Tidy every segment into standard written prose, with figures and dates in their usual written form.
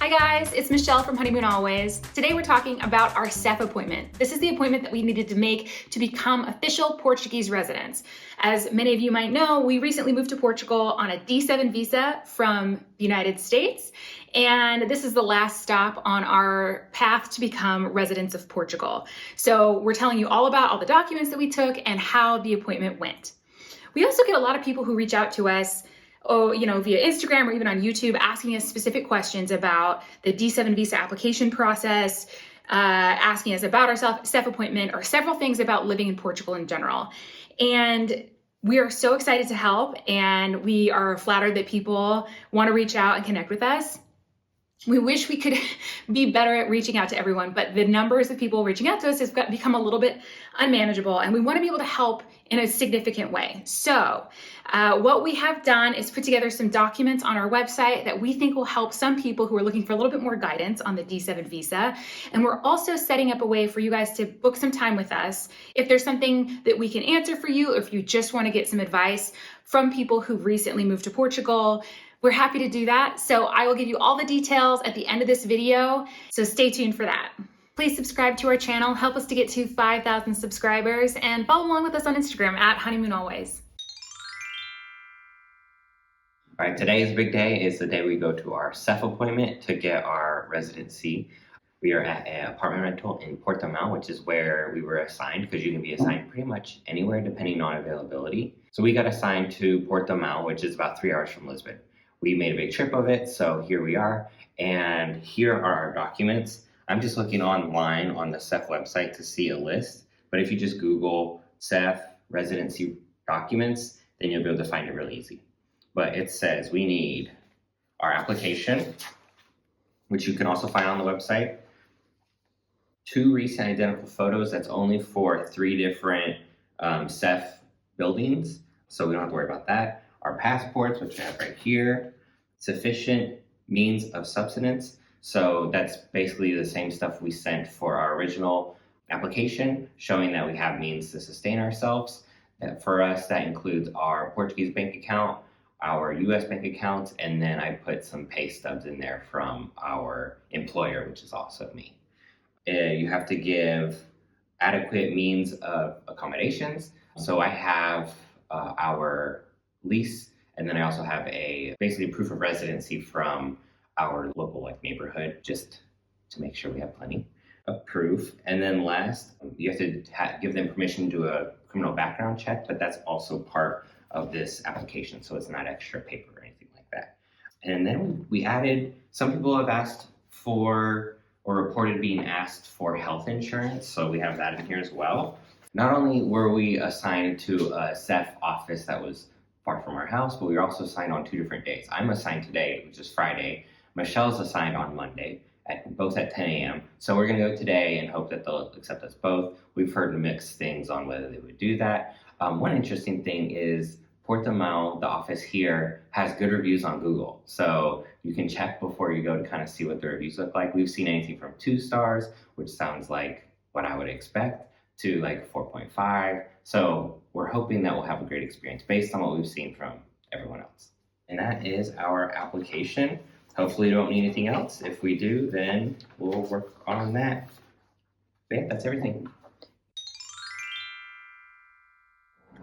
Hi guys, it's Michelle from Honeymoon Always. Today we're talking about our SEF appointment. This is the appointment that we needed to make to become official Portuguese residents. As many of you might know, we recently moved to Portugal on a D7 visa from the United States, and this is the last stop on our path to become residents of Portugal. So we're telling you all about all the documents that we took and how the appointment went. We also get a lot of people who reach out to us via Instagram or even on YouTube, asking us specific questions about the D7 visa application process, asking us about our SEF appointment, or several things about living in Portugal in general. And we are so excited to help, and we are flattered that people want to reach out and connect with us. We wish we could be better at reaching out to everyone, but the numbers of people reaching out to us has become a little bit unmanageable, and we want to be able to help in a significant way. So what we have done is put together some documents on our website that we think will help some people who are looking for a little bit more guidance on the D7 visa. And we're also setting up a way for you guys to book some time with us if there's something that we can answer for you, or if you just want to get some advice from people who've recently moved to Portugal. We're happy to do that. So I will give you all the details at the end of this video. So stay tuned for that. Please subscribe to our channel, help us to get to 5,000 subscribers, and follow along with us on Instagram at Honeymoon Always. All right, today's big day is the day we go to our SEF appointment to get our residency. We are at an apartment rental in Portimão, which is where we were assigned, because you can be assigned pretty much anywhere depending on availability. So we got assigned to Portimão, which is about 3 hours from Lisbon. We made a big trip of it, so here we are, and here are our documents. I'm just looking online on the SEF website to see a list, but if you just Google SEF residency documents, then you'll be able to find it really easy. But it says we need our application, which you can also find on the website, 2 recent identical photos. That's only for 3 different SEF buildings, so we don't have to worry about that. Our passports, which I have right here, sufficient means of subsistence. So that's basically the same stuff we sent for our original application, showing that we have means to sustain ourselves. For us, that includes our Portuguese bank account, our US bank accounts, and then I put some pay stubs in there from our employer, which is also me. You have to give adequate means of accommodations. So I have our lease, and then I also have basically proof of residency from our local neighborhood, just to make sure we have plenty of proof. And then last, you have to give them permission to do a criminal background check, but that's also part of this application, so it's not extra paper or anything like that. And then we added, some people have asked for, or reported being asked for, health insurance, so we have that in here as well. Not only were we assigned to a SEF office that was far from our house, but we were also assigned on 2 different days. I'm assigned today, which is Friday. Michelle's assigned on Monday, both at 10 a.m. So we're gonna go today and hope that they'll accept us both. We've heard mixed things on whether they would do that. One interesting thing is Portimão, the office here, has good reviews on Google. So you can check before you go to kind of see what the reviews look like. We've seen anything from 2 stars, which sounds like what I would expect, to 4.5. So we're hoping that we'll have a great experience based on what we've seen from everyone else. And that is our application. Hopefully we don't need anything else. If we do, then we'll work on that. But yeah, that's everything.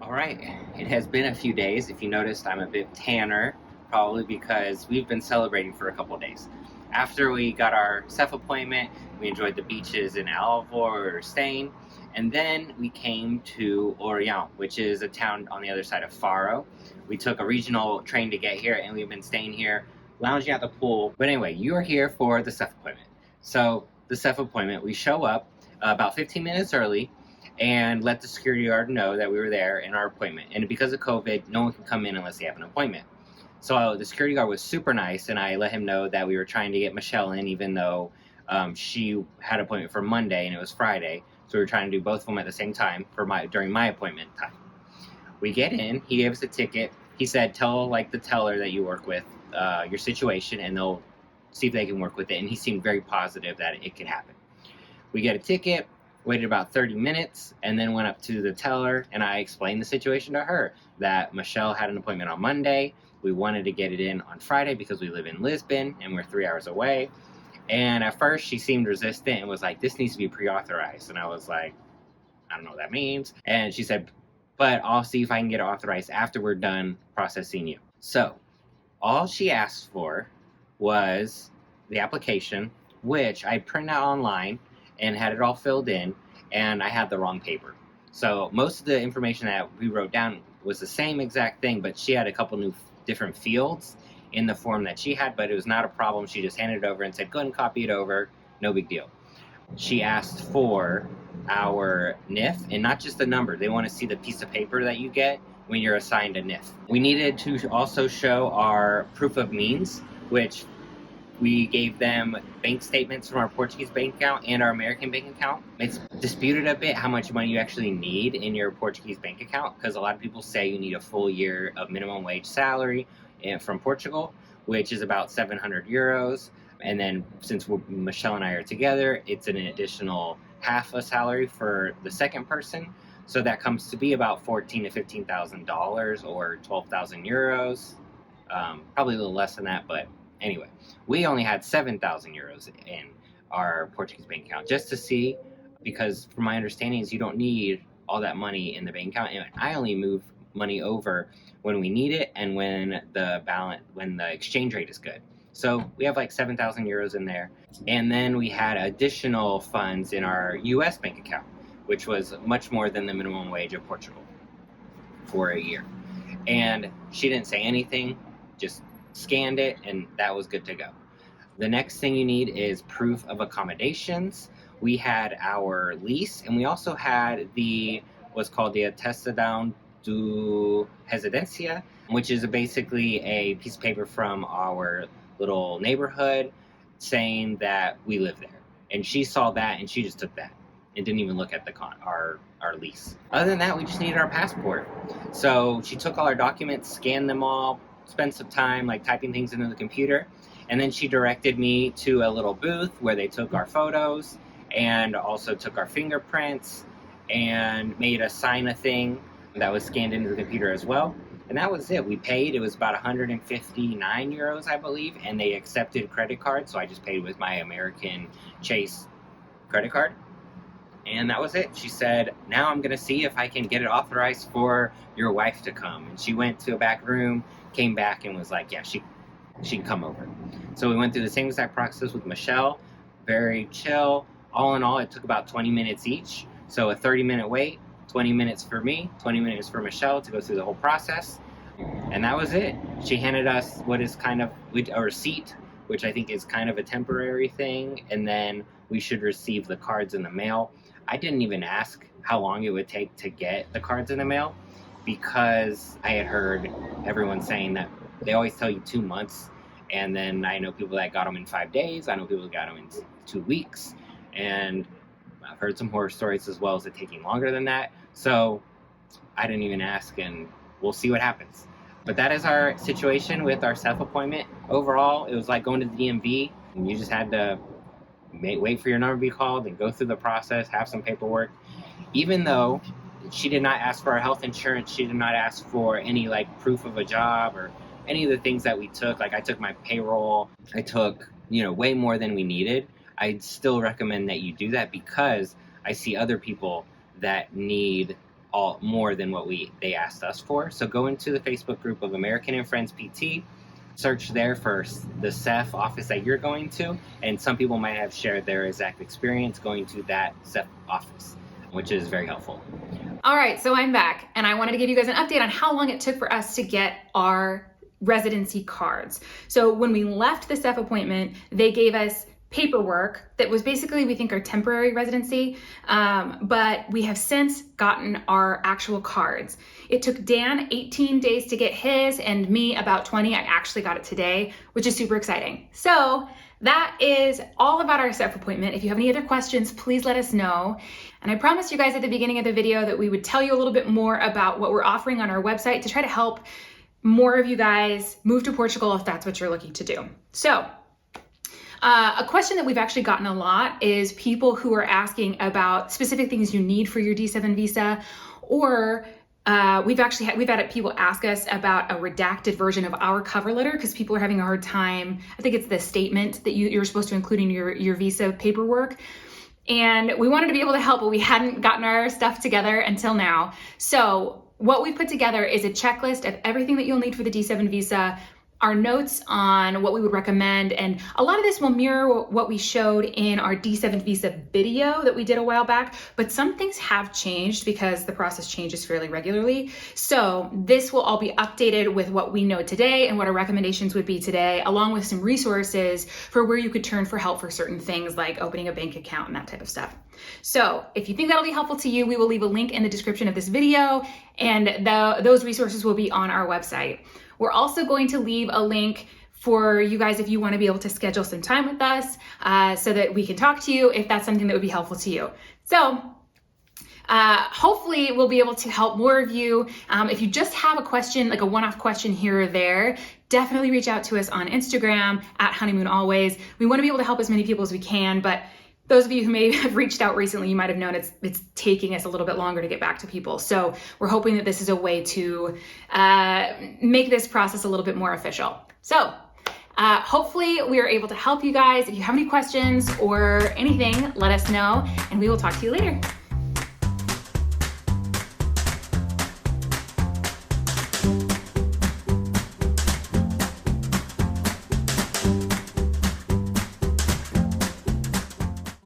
All right, it has been a few days. If you noticed, I'm a bit tanner, probably because we've been celebrating for a couple of days. After we got our SEF appointment, we enjoyed the beaches in Algarve, where we were staying. And then we came to Orião, which is a town on the other side of Faro. We took a regional train to get here, and we've been staying here, lounging at the pool. But anyway, you are here for the SEF appointment. So the SEF appointment, we show up about 15 minutes early and let the security guard know that we were there in our appointment. And because of COVID, no one can come in unless they have an appointment. So the security guard was super nice, and I let him know that we were trying to get Michelle in, even though she had an appointment for Monday and it was Friday. So we were trying to do both of them at the same time during my appointment time. We get in, he gave us a ticket. He said, tell the teller that you work with your situation, and they'll see if they can work with it. And he seemed very positive that it could happen. We get a ticket, waited about 30 minutes, and then went up to the teller, and I explained the situation to her, that Michelle had an appointment on Monday. We wanted to get it in on Friday because we live in Lisbon, and we're 3 hours away. And at first, she seemed resistant and was like, this needs to be pre-authorized. And I was like, I don't know what that means. And she said, but I'll see if I can get it authorized after we're done processing you. So all she asked for was the application, which I printed out online and had it all filled in, and I had the wrong paper. So most of the information that we wrote down was the same exact thing, but she had a couple new different fields in the form that she had, but it was not a problem. She just handed it over and said, go ahead and copy it over, no big deal. She asked for our NIF, and not just the number. They want to see the piece of paper that you get when you're assigned a NIF. We needed to also show our proof of means, which we gave them bank statements from our Portuguese bank account and our American bank account. It's disputed a bit how much money you actually need in your Portuguese bank account, because a lot of people say you need a full year of minimum wage salary from Portugal, which is about 700 euros. And then since Michelle and I are together, it's an additional half a salary for the second person. So that comes to be about $14,000 to $15,000 or 12,000 euros. Probably a little less than that, but anyway, we only had 7,000 euros in our Portuguese bank account, just to see, because from my understanding is you don't need all that money in the bank account, and I only move money over when we need it and when the exchange rate is good. So we have like 7,000 euros in there, and then we had additional funds in our U.S. bank account, which was much more than the minimum wage of Portugal for a year. And she didn't say anything, just scanned it, and that was good to go. The next thing you need is proof of accommodations. We had our lease, and we also had what's called the Attestado de Residencia, which is basically a piece of paper from our little neighborhood saying that we live there. And she saw that, and she just took that and didn't even look at our lease. Other than that, we just needed our passport. So she took all our documents, scanned them all, spent some time like typing things into the computer, and then she directed me to a little booth where they took our photos and also took our fingerprints and made us sign a thing that was scanned into the computer as well. And that was it. We paid. It was about 159 euros, I believe, and they accepted credit cards, so I just paid with my American Chase credit card. And that was it. She said, now I'm going to see if I can get it authorized for your wife to come. And she went to a back room, came back, and was like, yeah, she can come over. So we went through the same exact process with Michelle. Very chill. All in all, it took about 20 minutes each. So a 30-minute wait, 20 minutes for me, 20 minutes for Michelle to go through the whole process. And that was it. She handed us what is kind of a receipt, which I think is kind of a temporary thing. And then we should receive the cards in the mail. I didn't even ask how long it would take to get the cards in the mail, because I had heard everyone saying that they always tell you 2 months. And then I know people that got them in 5 days. I know people that got them in 2 weeks. And I've heard some horror stories as well as it taking longer than that. So I didn't even ask, and we'll see what happens. But that is our situation with our SEF appointment. Overall, it was like going to the DMV, and you just had to wait for your number to be called and go through the process, have some paperwork. Even though she did not ask for our health insurance, she did not ask for any like proof of a job or any of the things that we took. Like I took my payroll, I took, way more than we needed. I'd still recommend that you do that, because I see other people that need more than what they asked us for. So go into the Facebook group of American and Friends PT, search there for the SEF office that you're going to, and some people might have shared their exact experience going to that SEF office, which is very helpful. All right, so I'm back, and I wanted to give you guys an update on how long it took for us to get our residency cards. So when we left the SEF appointment, they gave us paperwork that was basically, we think, our temporary residency, but we have since gotten our actual cards. It took Dan 18 days to get his, and me about 20. I actually got it today, which is super exciting. So that is all about our SEF appointment. If you have any other questions, please let us know. And I promised you guys at the beginning of the video that we would tell you a little bit more about what we're offering on our website to try to help more of you guys move to Portugal if that's what you're looking to do. So A question that we've actually gotten a lot is people who are asking about specific things you need for your D7 visa, or we've had people ask us about a redacted version of our cover letter because people are having a hard time. I think it's the statement that you're supposed to include in your visa paperwork. And we wanted to be able to help, but we hadn't gotten our stuff together until now. So what we put together is a checklist of everything that you'll need for the D7 visa, our notes on what we would recommend, and a lot of this will mirror what we showed in our D7 visa video that we did a while back, but some things have changed because the process changes fairly regularly. So this will all be updated with what we know today and what our recommendations would be today, along with some resources for where you could turn for help for certain things like opening a bank account and that type of stuff. So if you think that'll be helpful to you, we will leave a link in the description of this video, and those resources will be on our website. We're also going to leave a link for you guys if you want to be able to schedule some time with us so that we can talk to you if that's something that would be helpful to you. So hopefully we'll be able to help more of you. If you just have a question, like a one-off question here or there, definitely reach out to us on Instagram at @honeymoonalways. We want to be able to help as many people as we can, but those of you who may have reached out recently, you might have known it's taking us a little bit longer to get back to people. So we're hoping that this is a way to make this process a little bit more official. So hopefully we are able to help you guys. If you have any questions or anything, let us know, and we will talk to you later.